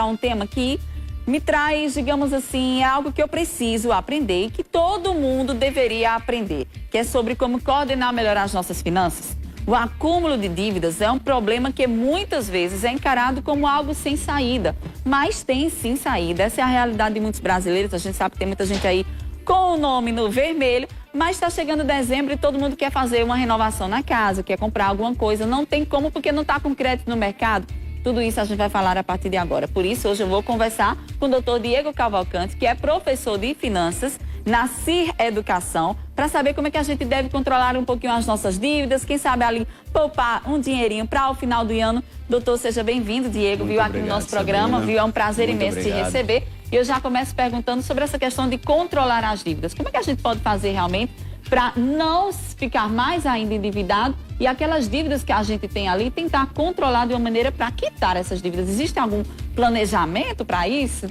um tema que me traz, digamos assim, é algo que eu preciso aprender e que todo mundo deveria aprender, que é sobre como coordenar melhor as nossas finanças. O acúmulo de dívidas é um problema que muitas vezes é encarado como algo sem saída, mas tem sim saída. Essa é a realidade de muitos brasileiros. A gente sabe que tem muita gente aí com o nome no vermelho, mas está chegando dezembro e todo mundo quer fazer uma renovação na casa, quer comprar alguma coisa, não tem como porque não está com crédito no mercado. Tudo isso a gente vai falar a partir de agora. Por isso, hoje eu vou conversar com o doutor Diego Cavalcante, que é professor de finanças na CIR Educação, para saber como é que a gente deve controlar um pouquinho as nossas dívidas, quem sabe ali poupar um dinheirinho para o final do ano. Doutor, seja bem-vindo, Diego, Muito viu, obrigado, aqui no nosso programa, Sabrina. viu, é um prazer Muito imenso obrigado. te receber. E eu já começo perguntando sobre essa questão de controlar as dívidas. Como é que a gente pode fazer realmente para não ficar mais ainda endividado e aquelas dívidas que a gente tem ali, tentar controlar de uma maneira para quitar essas dívidas? Existe algum planejamento para isso?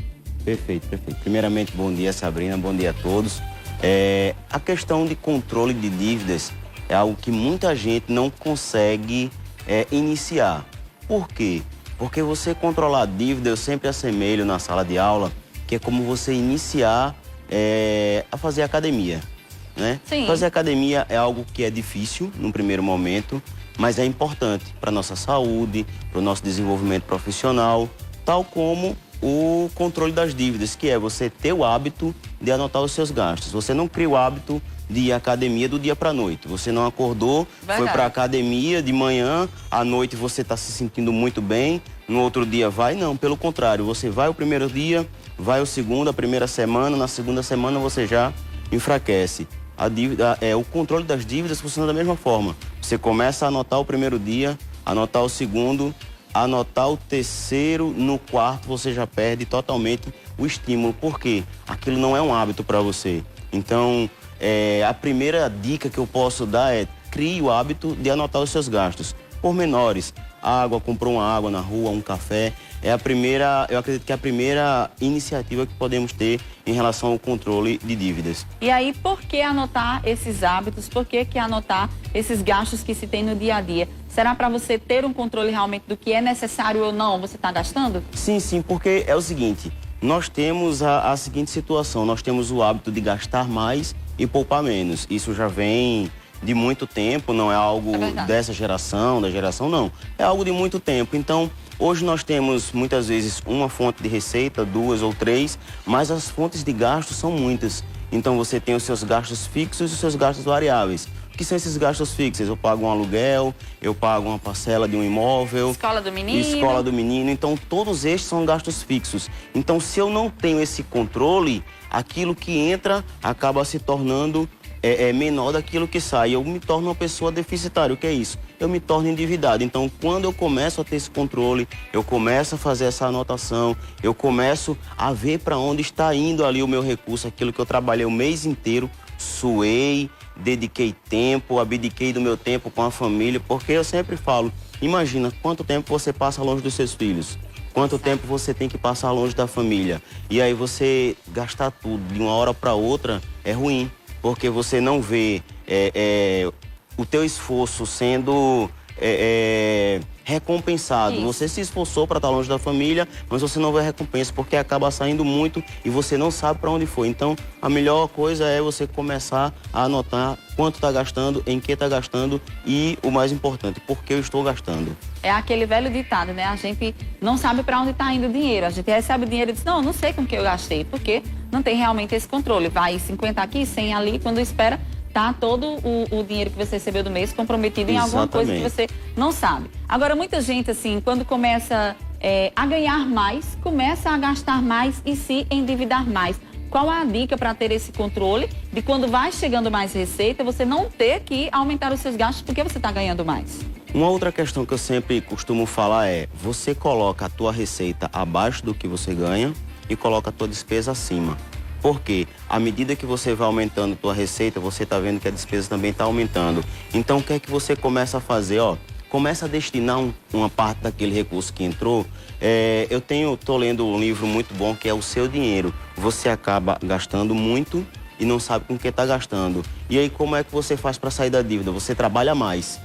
Perfeito, perfeito. Primeiramente, bom dia, Sabrina, bom dia a todos. A questão de controle de dívidas é algo que muita gente não consegue iniciar. Por quê? Porque você controlar a dívida, eu sempre assemelho na sala de aula, que é como você iniciar a fazer academia. Né? Sim. Fazer academia é algo que é difícil no primeiro momento, mas é importante para a nossa saúde, para o nosso desenvolvimento profissional, tal como o controle das dívidas, que é você ter o hábito de anotar os seus gastos. Você não cria o hábito de ir à academia do dia para a noite. Você não acordou, Verdade. foi para a academia de manhã, à noite você está se sentindo muito bem, no outro dia vai? Não, pelo contrário, você vai o primeiro dia, vai o segundo, a primeira semana, na segunda semana você já enfraquece. A dívida, o controle das dívidas funciona da mesma forma. Você começa a anotar o primeiro dia, anotar o segundo, anotar o terceiro, no quarto você já perde totalmente o estímulo. Por quê? Aquilo não é um hábito para você. Então, a primeira dica que eu posso dar é: crie o hábito de anotar os seus gastos. Pormenores, água, comprou uma água na rua, um café. Eu acredito que é a primeira iniciativa que podemos ter em relação ao controle de dívidas. E aí, por que anotar esses hábitos? Por que anotar esses gastos que se tem no dia a dia? Será para você ter um controle realmente do que é necessário ou não você está gastando? Sim, sim, porque é o seguinte, nós temos a seguinte situação, nós temos o hábito de gastar mais e poupar menos. Isso já vem de muito tempo, não é algo dessa geração, da geração, não. É algo de muito tempo. Então, hoje nós temos muitas vezes uma fonte de receita, duas ou três, mas as fontes de gastos são muitas. Então você tem os seus gastos fixos e os seus gastos variáveis. O que são esses gastos fixos? Eu pago um aluguel, eu pago uma parcela de um imóvel. Escola do menino. Escola do menino. Então todos estes são gastos fixos. Então se eu não tenho esse controle, aquilo que entra acaba se tornando menor daquilo que sai. Eu me torno uma pessoa deficitária. O que é isso? Eu me torno endividado. Então, quando eu começo a ter esse controle, eu começo a fazer essa anotação, eu começo a ver para onde está indo ali o meu recurso, aquilo que eu trabalhei o mês inteiro, suei, dediquei tempo, abdiquei do meu tempo com a família, porque eu sempre falo, imagina quanto tempo você passa longe dos seus filhos. Quanto tempo você tem que passar longe da família. E aí você gastar tudo de uma hora para outra é ruim. Porque você não vê o teu esforço sendo recompensado. Isso. Você se esforçou para estar longe da família, mas você não vê recompensa porque acaba saindo muito e você não sabe para onde foi. Então, a melhor coisa é você começar a anotar quanto está gastando, em que está gastando e, o mais importante, por que eu estou gastando. É aquele velho ditado, né? A gente não sabe para onde está indo o dinheiro. A gente recebe o dinheiro e diz, não sei com que eu gastei, porque não tem realmente esse controle. Vai 50 aqui, 100 ali, quando espera, tá todo o dinheiro que você recebeu do mês comprometido em alguma coisa que você não sabe. Agora, muita gente, assim, quando começa a ganhar mais, começa a gastar mais e se endividar mais. Qual a dica para ter esse controle de quando vai chegando mais receita, você não ter que aumentar os seus gastos porque você está ganhando mais? Uma outra questão que eu sempre costumo falar é, você coloca a tua receita abaixo do que você ganha e coloca a tua despesa acima. Porque à medida que você vai aumentando a tua receita, você está vendo que a despesa também está aumentando. Então, o que é que você começa a fazer? Começa a destinar uma parte daquele recurso que entrou. Tô lendo um livro muito bom que é O Seu Dinheiro. Você acaba gastando muito e não sabe com o que está gastando. E aí, como é que você faz para sair da dívida? Você trabalha mais.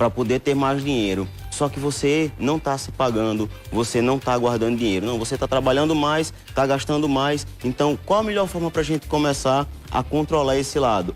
para poder ter mais dinheiro. Só que você não está se pagando, você não está guardando dinheiro. Não, você está trabalhando mais, está gastando mais. Então, qual a melhor forma para a gente começar a controlar esse lado?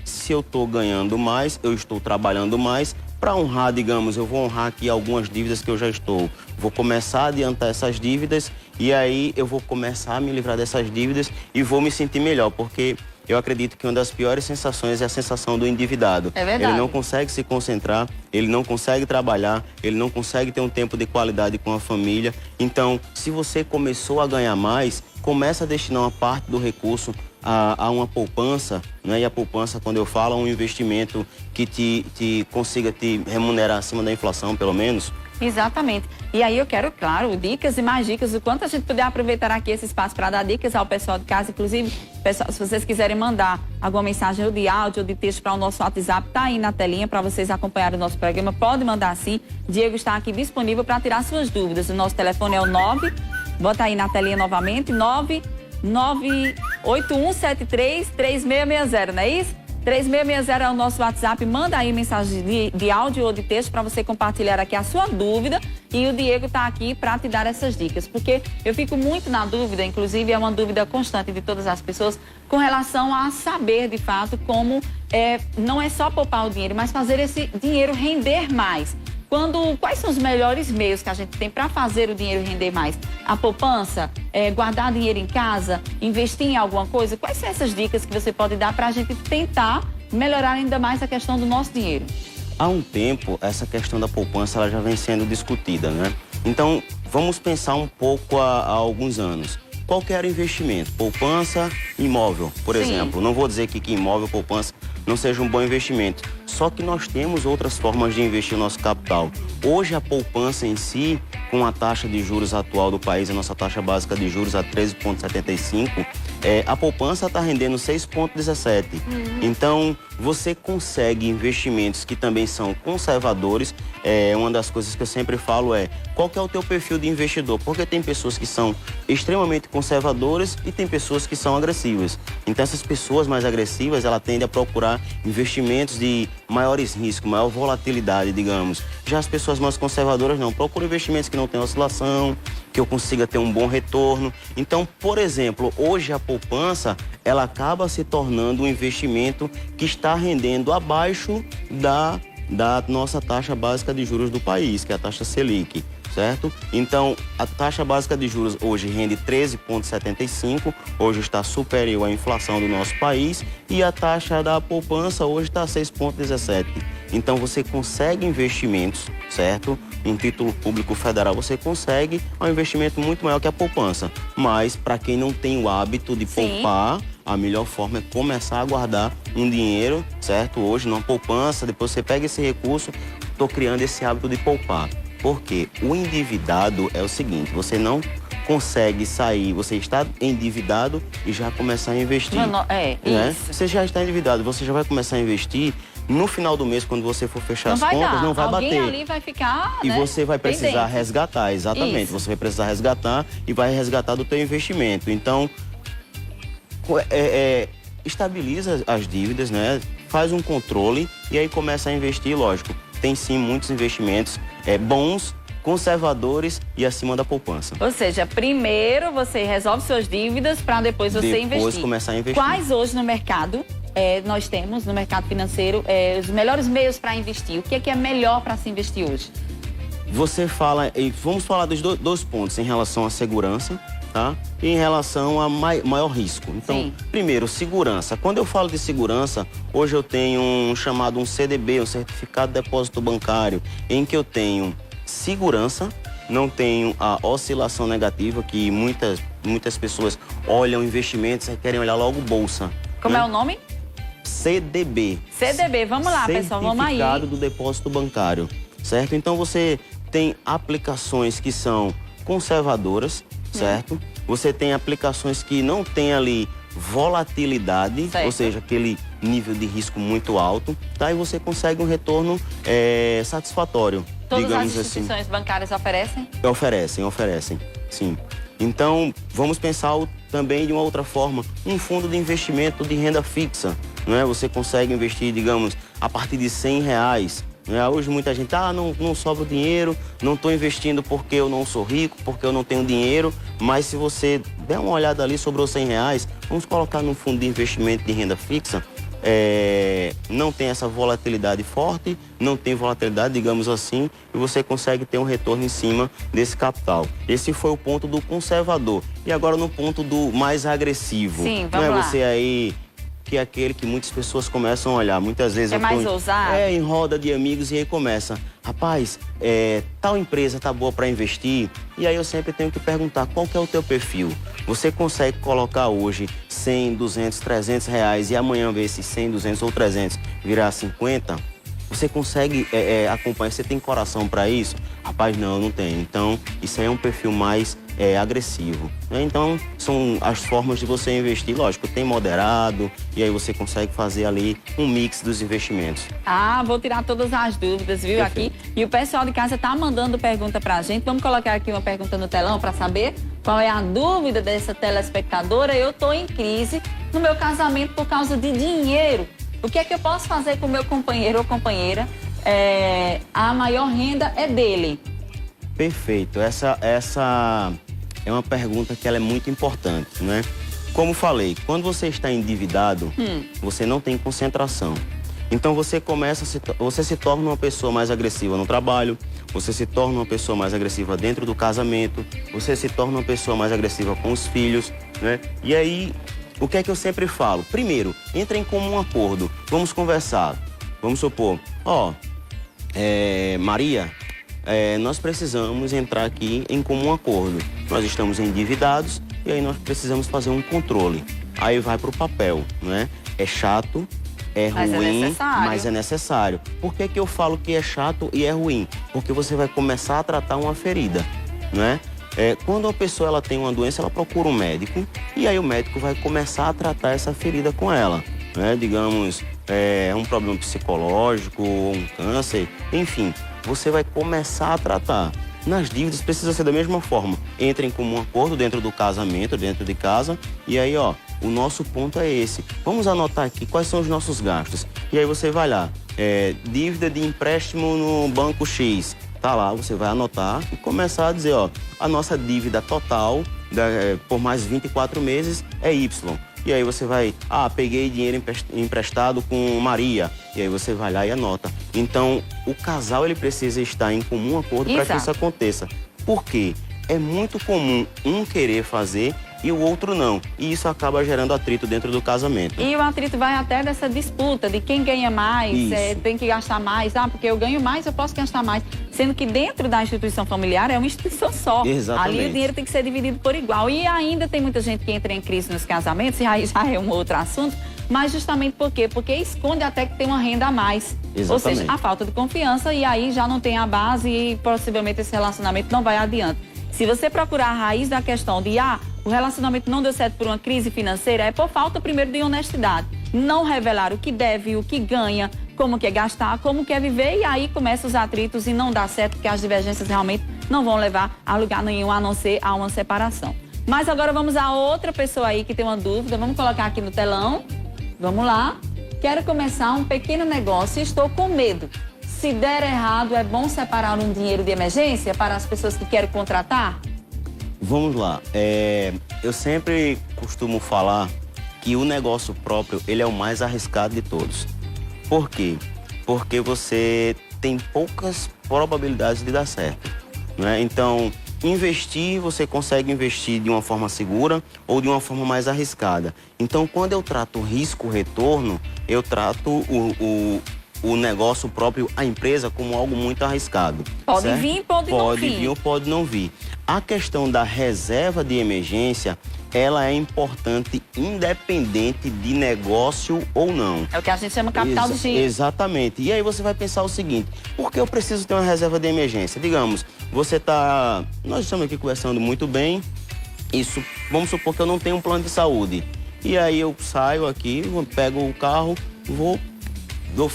Se eu estou ganhando mais, eu estou trabalhando mais. Para honrar, digamos, eu vou honrar aqui algumas dívidas que eu já estou. Vou começar a adiantar essas dívidas e aí eu vou começar a me livrar dessas dívidas e vou me sentir melhor, porque eu acredito que uma das piores sensações é a sensação do endividado. É verdade. Ele não consegue se concentrar, ele não consegue trabalhar, ele não consegue ter um tempo de qualidade com a família. Então, se você começou a ganhar mais, começa a destinar uma parte do recurso a uma poupança, né? E a poupança, quando eu falo, é um investimento que te consiga te remunerar acima da inflação, pelo menos. Exatamente. E aí eu quero, claro, dicas e mais dicas, o quanto a gente puder aproveitar aqui esse espaço para dar dicas ao pessoal de casa. Inclusive, pessoal, se vocês quiserem mandar alguma mensagem ou de áudio ou de texto para o nosso WhatsApp, tá aí na telinha para vocês acompanharem o nosso programa. Pode mandar sim. Diego está aqui disponível para tirar suas dúvidas. O nosso telefone é o 9, bota aí na telinha novamente, 981733660, não é isso? 3660 é o nosso WhatsApp. Manda aí mensagem de áudio ou de texto para você compartilhar aqui a sua dúvida. E o Diego está aqui para te dar essas dicas. Porque eu fico muito na dúvida, inclusive é uma dúvida constante de todas as pessoas, com relação a saber de fato como não é só poupar o dinheiro, mas fazer esse dinheiro render mais. Quais são os melhores meios que a gente tem para fazer o dinheiro render mais? A poupança, guardar dinheiro em casa, investir em alguma coisa? Quais são essas dicas que você pode dar para a gente tentar melhorar ainda mais a questão do nosso dinheiro? Há um tempo, essa questão da poupança ela já vem sendo discutida, né? Então, vamos pensar um pouco há alguns anos. Qual que era o investimento? Poupança, imóvel, por exemplo. Não vou dizer que imóvel, poupança não seja um bom investimento. Só que nós temos outras formas de investir o nosso capital. Hoje, a poupança em si, com a taxa de juros atual do país, a nossa taxa básica de juros a 13,75, a poupança está rendendo 6,17. Então, você consegue investimentos que também são conservadores. Uma das coisas que eu sempre falo qual que é o teu perfil de investidor? Porque tem pessoas que são extremamente conservadoras e tem pessoas que são agressivas. Então, essas pessoas mais agressivas, ela tende a procurar investimentos de maiores riscos, maior volatilidade, digamos. Já as pessoas mais conservadoras não, procuram investimentos que não têm oscilação, que eu consiga ter um bom retorno. Então, por exemplo, hoje a poupança, ela acaba se tornando um investimento que está rendendo abaixo da nossa taxa básica de juros do país, que é a taxa Selic, certo? Então, a taxa básica de juros hoje rende 13,75, hoje está superior à inflação do nosso país, e a taxa da poupança hoje está 6,17. Então, você consegue investimentos, certo? Um título público federal, você consegue um investimento muito maior que a poupança. Mas, para quem não tem o hábito de poupar, a melhor forma é começar a guardar um dinheiro, certo? Hoje, numa poupança, depois você pega esse recurso, estou criando esse hábito de poupar. Porque o endividado é o seguinte, você não consegue sair, você está endividado e já começar a investir. Isso. Você já está endividado, você já vai começar a investir. No final do mês, quando você for fechar as contas, não vai bater. Alguém ali vai ficar, e você vai precisar resgatar, exatamente. Isso. Você vai precisar resgatar e vai resgatar do teu investimento. Então, estabiliza as dívidas, né? Faz um controle e aí começa a investir, lógico. Tem sim muitos investimentos bons, conservadores e acima da poupança. Ou seja, primeiro você resolve suas dívidas para depois você investir. Depois começar a investir. Quais hoje no mercado nós temos, no mercado financeiro, os melhores meios para investir? O que é melhor para se investir hoje? Você fala, vamos falar dos dois pontos, em relação à segurança, tá? E em relação a maior risco. Então, primeiro, segurança. Quando eu falo de segurança, hoje eu tenho um CDB, um Certificado de Depósito Bancário, em que eu tenho segurança, não tenho a oscilação negativa, que muitas pessoas olham investimentos e querem olhar logo bolsa. Como é o nome? CDB. CDB, vamos lá, pessoal, vamos aí. Certificado do Depósito Bancário, certo? Então, você tem aplicações que são conservadoras, certo? Você tem aplicações que não tem ali volatilidade, ou seja, aquele nível de risco muito alto, tá? E você consegue um retorno satisfatório, digamos assim. Todas as instituições bancárias oferecem? Oferecem, sim. Então, vamos pensar também de uma outra forma, um fundo de investimento de renda fixa, né? Você consegue investir, digamos, a partir de R$100, Né? Hoje muita gente, não sobra dinheiro, não estou investindo porque eu não sou rico, porque eu não tenho dinheiro. Mas se você der uma olhada ali, sobrou R$100, vamos colocar num fundo de investimento de renda fixa. Não tem essa volatilidade forte, não tem volatilidade, digamos assim, e você consegue ter um retorno em cima desse capital. Esse foi o ponto do conservador. E agora no ponto do mais agressivo. Sim, vamos lá. Você aí, que é aquele que muitas pessoas começam a olhar. Muitas vezes mais ousado? Em roda de amigos e aí começa, rapaz, tal empresa tá boa para investir. E aí eu sempre tenho que perguntar, qual que é o teu perfil? Você consegue colocar hoje 100, 200, 300 reais e amanhã ver esses 100, 200 ou 300 virar 50? Você consegue acompanhar? Você tem coração para isso? Rapaz, não tenho. Então, isso aí é um perfil mais agressivo. Né? Então, são as formas de você investir. Lógico, tem moderado e aí você consegue fazer ali um mix dos investimentos. Vou tirar todas as dúvidas, viu, aqui. E o pessoal de casa tá mandando pergunta pra gente. Vamos colocar aqui uma pergunta no telão para saber qual é a dúvida dessa telespectadora. Eu tô em crise no meu casamento por causa de dinheiro. O que é que eu posso fazer com o meu companheiro ou companheira? A maior renda é dele. Perfeito. Essa é uma pergunta que ela é muito importante, né? Como falei, quando você está endividado, você não tem concentração. Então você se torna uma pessoa mais agressiva no trabalho, você se torna uma pessoa mais agressiva dentro do casamento, você se torna uma pessoa mais agressiva com os filhos, né? E aí, o que é que eu sempre falo? Primeiro, entre em comum acordo, vamos conversar. Vamos supor, Maria, nós precisamos entrar aqui em comum acordo. Nós estamos endividados e aí nós precisamos fazer um controle. Aí vai para o papel, né? É chato, é ruim, mas é necessário. Por que que eu falo que é chato e é ruim? Porque você vai começar a tratar uma ferida, né? Quando a pessoa ela tem uma doença, ela procura um médico e aí o médico vai começar a tratar essa ferida com ela, né? Digamos, um problema psicológico, um câncer, enfim, você vai começar a tratar. Nas dívidas precisa ser da mesma forma. Entra em comum acordo dentro do casamento, dentro de casa, e aí, o nosso ponto é esse. Vamos anotar aqui quais são os nossos gastos. E aí você vai lá, dívida de empréstimo no banco X. Tá lá, você vai anotar e começar a dizer, a nossa dívida total por mais 24 meses é Y. E aí você vai, peguei dinheiro emprestado com Maria. E aí você vai lá e anota. Então, o casal ele precisa estar em comum acordo para que isso aconteça. Por quê? É muito comum um querer fazer e o outro não. E isso acaba gerando atrito dentro do casamento. E o atrito vai até dessa disputa de quem ganha mais, tem que gastar mais. Porque eu ganho mais, eu posso gastar mais. Sendo que dentro da instituição familiar é uma instituição só. Exatamente. Ali o dinheiro tem que ser dividido por igual. E ainda tem muita gente que entra em crise nos casamentos, e aí já é um outro assunto. Mas justamente por quê? Porque esconde até que tem uma renda a mais. Exatamente. Ou seja, a falta de confiança e aí já não tem a base e possivelmente esse relacionamento não vai adiante. Se você procurar a raiz da questão de, o relacionamento não deu certo por uma crise financeira, é por falta primeiro de honestidade. Não revelar o que deve, o que ganha, como quer gastar, como quer viver, e aí começam os atritos e não dá certo, porque as divergências realmente não vão levar a lugar nenhum, a não ser a uma separação. Mas agora vamos a outra pessoa aí que tem uma dúvida, vamos colocar aqui no telão. Vamos lá. Quero começar um pequeno negócio e estou com medo. Se der errado, é bom separar um dinheiro de emergência para as pessoas que querem contratar? Vamos lá. Eu sempre costumo falar que o negócio próprio, ele é o mais arriscado de todos. Por quê? Porque você tem poucas probabilidades de dar certo, né? Então, você consegue investir de uma forma segura ou de uma forma mais arriscada. Então, quando eu trato risco-retorno, eu trato o negócio próprio, a empresa, como algo muito arriscado. Pode vir, pode não vir. Pode vir ou pode não vir. A questão da reserva de emergência, ela é importante independente de negócio ou não. É o que a gente chama capital de giro. Exatamente. E aí você vai pensar o seguinte, por que eu preciso ter uma reserva de emergência? Digamos, nós estamos aqui conversando muito bem, vamos supor que eu não tenho um plano de saúde. E aí eu saio aqui, pego o carro, dou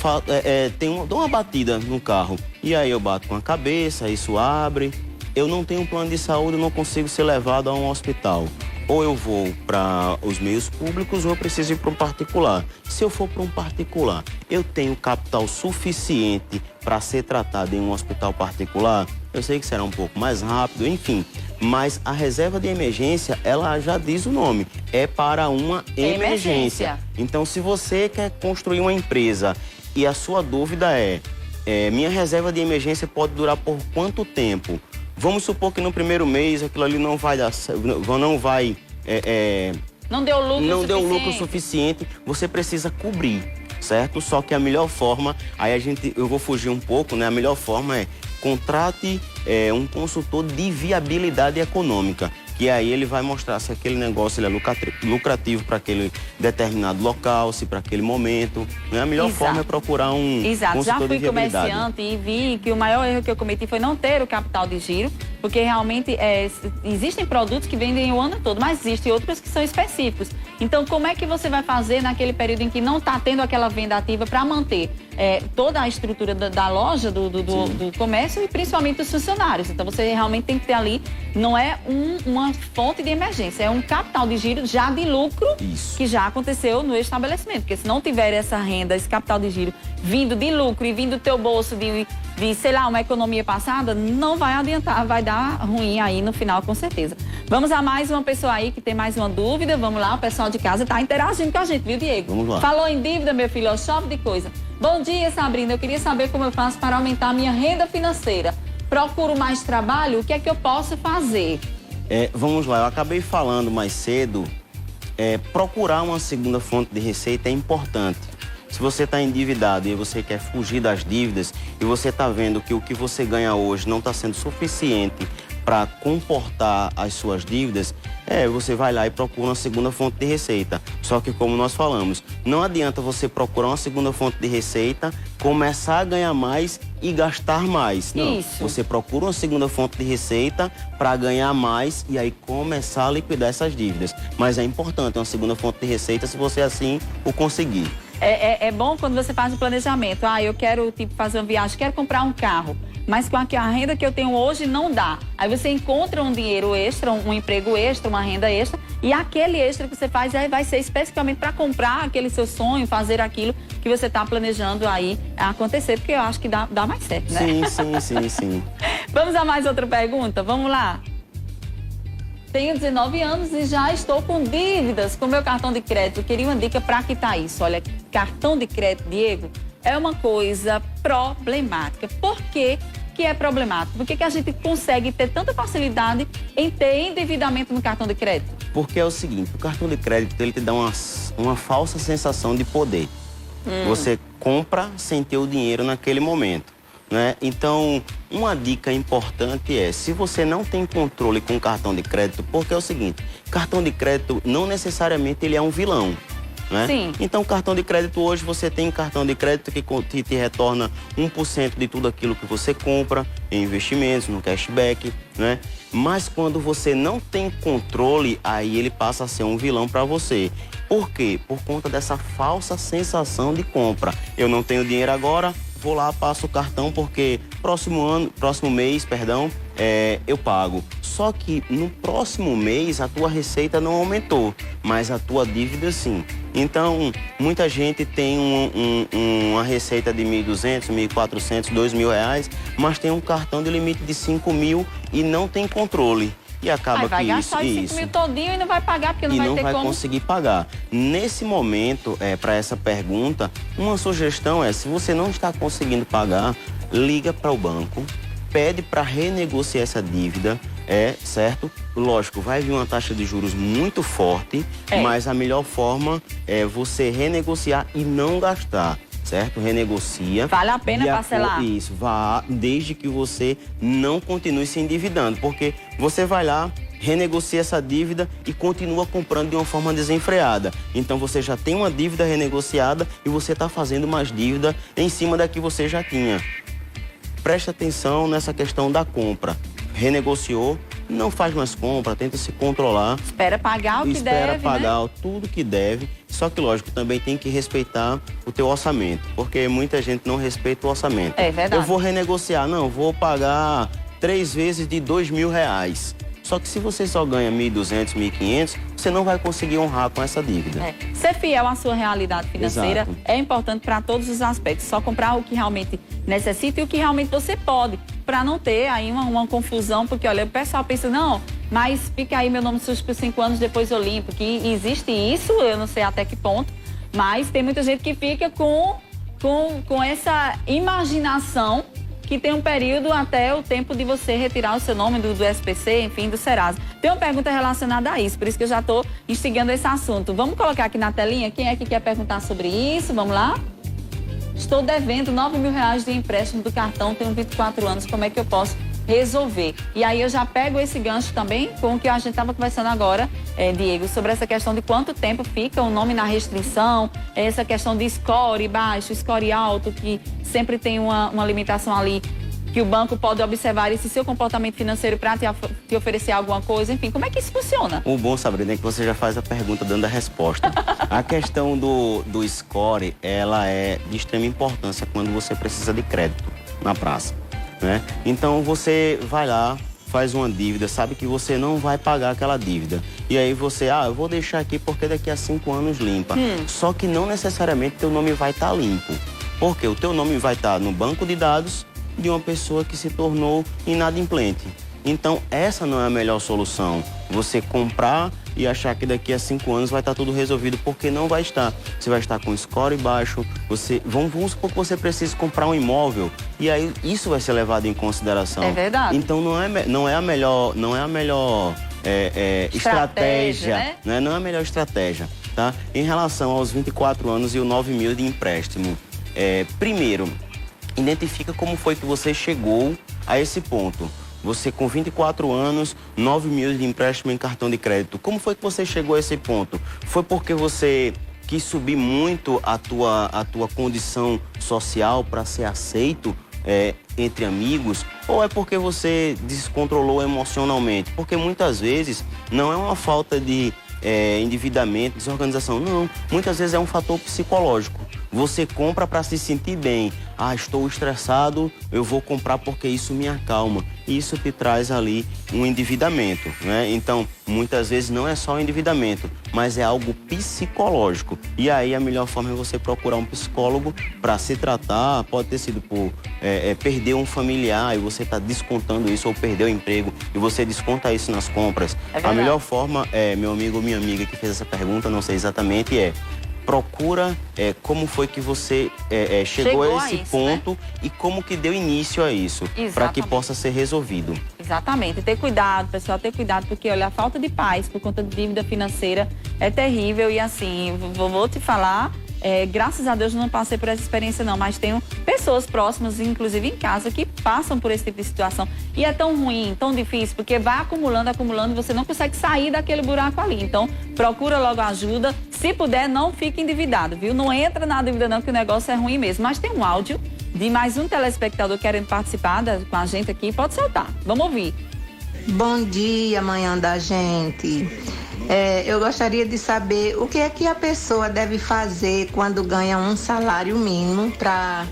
uma batida no carro. E aí eu bato com a cabeça, isso abre. Eu não tenho um plano de saúde, eu não consigo ser levado a um hospital. ou eu vou para os meios públicos ou eu preciso ir para um particular. Se eu for para um particular, eu tenho capital suficiente para ser tratado em um hospital particular? Eu sei que será um pouco mais rápido, enfim. Mas a reserva de emergência, ela já diz o nome, é para uma emergência. Então, se você quer construir uma empresa e a sua dúvida minha reserva de emergência pode durar por quanto tempo? Vamos supor que no primeiro mês aquilo ali não vai dar, não deu lucro suficiente, você precisa cobrir, certo? Só que a melhor forma, eu vou fugir um pouco, né? A melhor forma é contrate um consultor de viabilidade econômica, que aí ele vai mostrar se aquele negócio ele é lucrativo para aquele determinado local, se para aquele momento. Né? A melhor forma é procurar um consultor de viabilidade. Já fui comerciante e vi que o maior erro que eu cometi foi não ter o capital de giro, porque realmente existem produtos que vendem o ano todo, mas existem outros que são específicos. Então, como é que você vai fazer naquele período em que não está tendo aquela venda ativa para manter toda a estrutura da loja, do comércio e principalmente dos funcionários? Então, você realmente tem que ter ali, não é uma fonte de emergência, é um capital de giro já de lucro. Isso. Que já aconteceu no estabelecimento. Porque se não tiver essa renda, esse capital de giro vindo de lucro e vindo do teu bolso de sei lá, uma economia passada, não vai adiantar, vai dar ruim aí no final, com certeza. Vamos a mais uma pessoa aí que tem mais uma dúvida. Vamos lá, o pessoal de casa tá interagindo com a gente, viu, Diego? Vamos lá. Falou em dívida, meu filho, ó, chove de coisa. Bom dia, Sabrina. Eu queria saber como eu faço para aumentar a minha renda financeira. Procuro mais trabalho, o que é que eu posso fazer? Vamos lá, eu acabei falando mais cedo, procurar uma segunda fonte de receita é importante. Se você está endividado e você quer fugir das dívidas e você está vendo que o que você ganha hoje não está sendo suficiente para comportar as suas dívidas, você vai lá e procura uma segunda fonte de receita. Só que, como nós falamos, não adianta você procurar uma segunda fonte de receita, começar a ganhar mais e gastar mais. Não, você procura uma segunda fonte de receita para ganhar mais e aí começar a liquidar essas dívidas. Mas é importante uma segunda fonte de receita se você assim o conseguir. É bom quando você faz um planejamento. Eu quero fazer uma viagem, quero comprar um carro, mas com a renda que eu tenho hoje não dá. Aí você encontra um dinheiro extra, um emprego extra, uma renda extra, e aquele extra que você faz vai ser especificamente para comprar aquele seu sonho, fazer aquilo que você está planejando aí acontecer, porque eu acho que dá mais certo, né? Sim. Vamos a mais outra pergunta? Vamos lá. Tenho 19 anos e já estou com dívidas com meu cartão de crédito. Eu queria uma dica para quitar isso. Olha, cartão de crédito, Diego, é uma coisa problemática. Por que é problemático? Por que a gente consegue ter tanta facilidade em ter endividamento no cartão de crédito? Porque é o seguinte, o cartão de crédito ele te dá uma falsa sensação de poder. Você compra sem ter o dinheiro naquele momento. Né? Então, uma dica importante se você não tem controle com o cartão de crédito, porque é o seguinte, cartão de crédito não necessariamente ele é um vilão, né? Sim. Então, cartão de crédito hoje, você tem cartão de crédito que te retorna 1% de tudo aquilo que você compra em investimentos, no cashback, né? Mas quando você não tem controle, aí ele passa a ser um vilão para você. Por quê? Por conta dessa falsa sensação de compra. Eu não tenho dinheiro agora, vou lá, passo o cartão porque próximo mês, eu pago. Só que no próximo mês a tua receita não aumentou, mas a tua dívida sim. Então, muita gente tem uma receita de R$1.200, R$1.400, R$2.000, mas tem um cartão de limite de R$5.000 e não tem controle. E acaba vai que gastar os 5 mil todinho e não vai pagar, porque não vai ter como. E não vai conseguir pagar. Nesse momento, para essa pergunta, uma sugestão se você não está conseguindo pagar, liga para o banco, pede para renegociar essa dívida, certo? Lógico, vai vir uma taxa de juros muito forte, mas a melhor forma é você renegociar e não gastar. Certo? Renegocia. Vale a pena parcelar? Isso, desde que você não continue se endividando, porque você vai lá, renegocia essa dívida e continua comprando de uma forma desenfreada. Então você já tem uma dívida renegociada e você está fazendo mais dívida em cima da que você já tinha. Preste atenção nessa questão da compra. Renegociou, não faz mais compra, tenta se controlar. Espera pagar o que deve, Espera pagar tudo que deve. Só que, lógico, também tem que respeitar o teu orçamento, porque muita gente não respeita o orçamento. É verdade. Eu vou renegociar, não, vou pagar 3 vezes de R$2.000. Só que se você só ganha 1.200, 1.500, você não vai conseguir honrar com essa dívida. Ser fiel à sua realidade financeira Exato. é importante para todos os aspectos. Só comprar o que realmente necessita e o que realmente você pode, para não ter aí uma confusão, porque olha, o pessoal pensa, não, mas fica aí meu nome sujo por 5 anos, depois eu limpo. Que existe isso, eu não sei até que ponto, mas tem muita gente que fica com essa imaginação que tem um período até o tempo de você retirar o seu nome do SPC, enfim, do Serasa. Tem uma pergunta relacionada a isso, por isso que eu já estou instigando esse assunto. Vamos colocar aqui na telinha quem é que quer perguntar sobre isso, vamos lá? Estou devendo R$9.000 de empréstimo do cartão, tenho 24 anos, como é que eu posso resolver? E aí eu já pego esse gancho também com o que a gente estava conversando agora, Diego, sobre essa questão de quanto tempo fica o nome na restrição, essa questão de score baixo, score alto, que sempre tem uma limitação ali, que o banco pode observar esse seu comportamento financeiro para te oferecer alguma coisa, enfim, como é que isso funciona? O bom, Sabrina, é que você já faz a pergunta dando a resposta. A questão do score, ela é de extrema importância quando você precisa de crédito na praça, né? Então você vai lá, faz uma dívida, sabe que você não vai pagar aquela dívida. E aí você, eu vou deixar aqui porque daqui a 5 anos limpa. Só que não necessariamente teu nome vai estar limpo. Porque o teu nome vai estar no banco de dados de uma pessoa que se tornou inadimplente. Então, essa não é a melhor solução. Você comprar e achar que daqui a 5 anos vai estar tudo resolvido, porque não vai estar. Você vai estar com score baixo, vamos supor que você precise comprar um imóvel, e aí isso vai ser levado em consideração. É verdade. Então, não é a melhor estratégia, né? Não é a melhor estratégia, tá? Em relação aos 24 anos e o 9.000 de empréstimo, primeiro, identifica como foi que você chegou a esse ponto. Você com 24 anos, 9.000 de empréstimo em cartão de crédito. Como foi que você chegou a esse ponto? Foi porque você quis subir muito a tua condição social para ser aceito entre amigos? Ou é porque você descontrolou emocionalmente? Porque muitas vezes não é uma falta de endividamento, desorganização. Não, muitas vezes é um fator psicológico. Você compra para se sentir bem. Estou estressado, eu vou comprar porque isso me acalma. E isso te traz ali um endividamento, né? Então, muitas vezes não é só um endividamento, mas é algo psicológico. E aí a melhor forma é você procurar um psicólogo para se tratar. Pode ter sido por perder um familiar e você está descontando isso, ou perder o emprego e você desconta isso nas compras. A melhor forma, meu amigo ou minha amiga que fez essa pergunta, não sei exatamente, procura como foi que você chegou a esse ponto, né? E como que deu início a isso, para que possa ser resolvido. Exatamente. Ter cuidado, pessoal, ter cuidado, porque olha, a falta de paz por conta de dívida financeira é terrível e assim, vou te falar, graças a Deus eu não passei por essa experiência não, mas tenho pessoas próximas, inclusive em casa, que passam por esse tipo de situação. E é tão ruim, tão difícil, porque vai acumulando, e você não consegue sair daquele buraco ali. Então, procura logo ajuda. Se puder, não fique endividado, viu? Não entra na dívida não, que o negócio é ruim mesmo. Mas tem um áudio de mais um telespectador querendo participar com a gente aqui. Pode soltar. Vamos ouvir. Bom dia, manhã da gente. Eu gostaria de saber o que é que a pessoa deve fazer quando ganha um salário mínimo para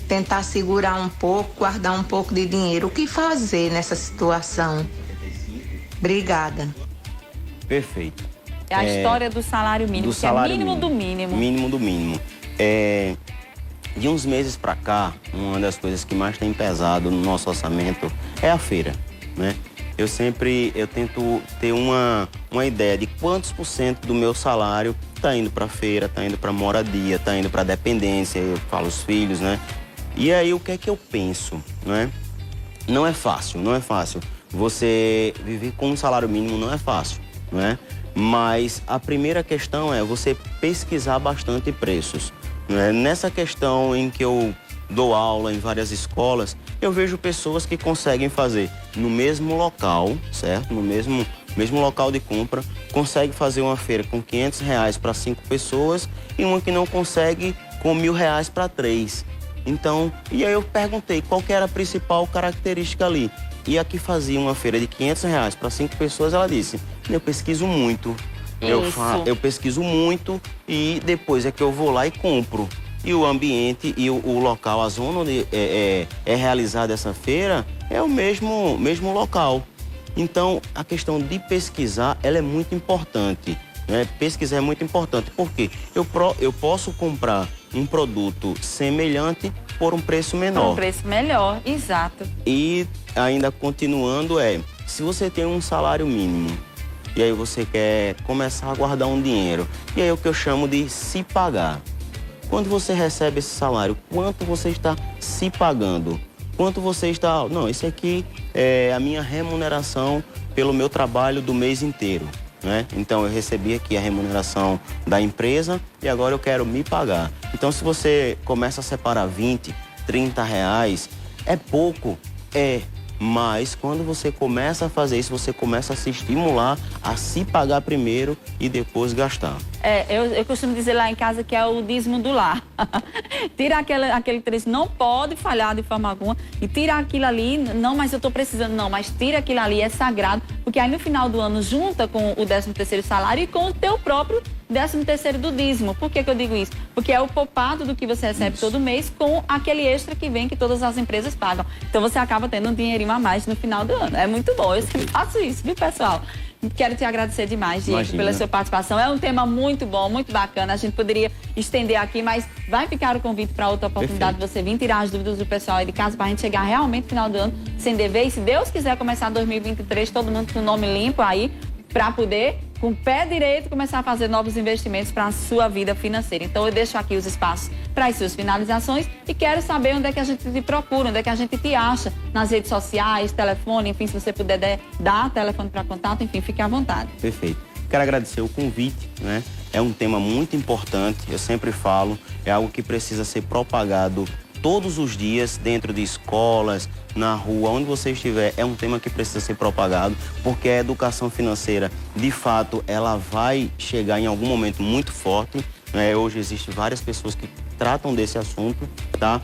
tentar segurar um pouco, guardar um pouco de dinheiro. O que fazer nessa situação? Obrigada. Perfeito. É a história do salário mínimo, que é mínimo do mínimo. Mínimo do mínimo. De uns meses para cá, uma das coisas que mais tem pesado no nosso orçamento é a feira, né? Eu tento ter uma ideia de quantos % do meu salário está indo para feira, está indo para moradia, está indo para dependência, eu falo os filhos, né? E aí o que é que eu penso, né? Não é fácil. Você viver com um salário mínimo não é fácil, né? Mas a primeira questão é você pesquisar bastante preços, né? Nessa questão em que eu dou aula em várias escolas, eu vejo pessoas que conseguem fazer no mesmo local, certo? No mesmo local de compra, consegue fazer uma feira com R$500 para 5 pessoas e uma que não consegue com R$1.000 para 3. Então, e aí eu perguntei qual que era a principal característica ali. E a que fazia uma feira de R$500 para 5 pessoas, ela disse, eu pesquiso muito. Eu pesquiso muito e depois é que eu vou lá e compro. E o ambiente e o local, a zona onde é realizada essa feira, é o mesmo local. Então, a questão de pesquisar, ela é muito importante. Né? Pesquisar é muito importante, porque eu posso comprar um produto semelhante por um preço menor. Um preço melhor, exato. E ainda continuando, se você tem um salário mínimo, e aí você quer começar a guardar um dinheiro, e aí é o que eu chamo de se pagar. Quando você recebe esse salário, quanto você está se pagando? Quanto você está... Não, esse aqui é a minha remuneração pelo meu trabalho do mês inteiro, né? Então, eu recebi aqui a remuneração da empresa e agora eu quero me pagar. Então, se você começa a separar 20, 30 reais, é pouco? É. Mas, quando você começa a fazer isso, você começa a se estimular a se pagar primeiro e depois gastar. Eu costumo dizer lá em casa que é o dízimo do lar. Tira aquele trecho, não pode falhar de forma alguma. E tira aquilo ali, não, mas eu estou precisando, não, mas tira aquilo ali, é sagrado. Porque aí no final do ano junta com o 13º salário e com o teu próprio 13º do dízimo. Por que eu digo isso? Porque é o poupado do que você recebe todo mês com aquele extra que vem que todas as empresas pagam. Então você acaba tendo um dinheirinho a mais no final do ano. É muito bom, eu sempre faço isso, viu, pessoal? Quero te agradecer demais, Diego, pela sua participação. É um tema muito bom, muito bacana. A gente poderia estender aqui, mas vai ficar o convite para outra oportunidade de você vir tirar as dúvidas do pessoal aí de casa para a gente chegar realmente no final do ano sem dever. E se Deus quiser começar 2023, todo mundo com o nome limpo aí, para poder, com o pé direito, começar a fazer novos investimentos para a sua vida financeira. Então, eu deixo aqui os espaços para as suas finalizações e quero saber onde é que a gente te procura, onde é que a gente te acha, nas redes sociais, telefone, enfim, se você puder dar telefone para contato, enfim, fique à vontade. Perfeito. Quero agradecer o convite, né? É um tema muito importante, eu sempre falo, é algo que precisa ser propagado todos os dias, dentro de escolas, na rua, onde você estiver, é um tema que precisa ser propagado, porque a educação financeira, de fato, ela vai chegar em algum momento muito forte, né? Hoje existem várias pessoas que tratam desse assunto, tá?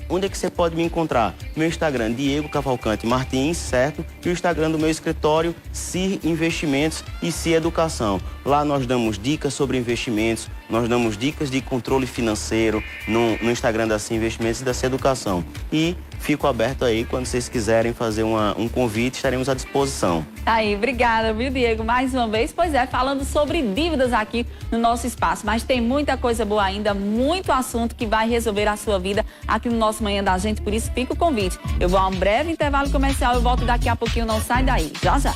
Onde é que você pode me encontrar? Meu Instagram, Diego Cavalcante Martins, certo? E o Instagram do meu escritório, CIR Investimentos e CIR Educação. Lá nós damos dicas sobre investimentos, nós damos dicas de controle financeiro no Instagram da CIR Investimentos e da CIR Educação. E fico aberto aí, quando vocês quiserem fazer um convite, estaremos à disposição. Aí, obrigada, viu, Diego, mais uma vez. Pois é, falando sobre dívidas aqui no nosso espaço, mas tem muita coisa boa ainda, muito assunto que vai resolver a sua vida aqui no nosso Manhã da Gente, por isso fica o convite. Eu vou a um breve intervalo comercial, eu volto daqui a pouquinho, não sai daí, já já.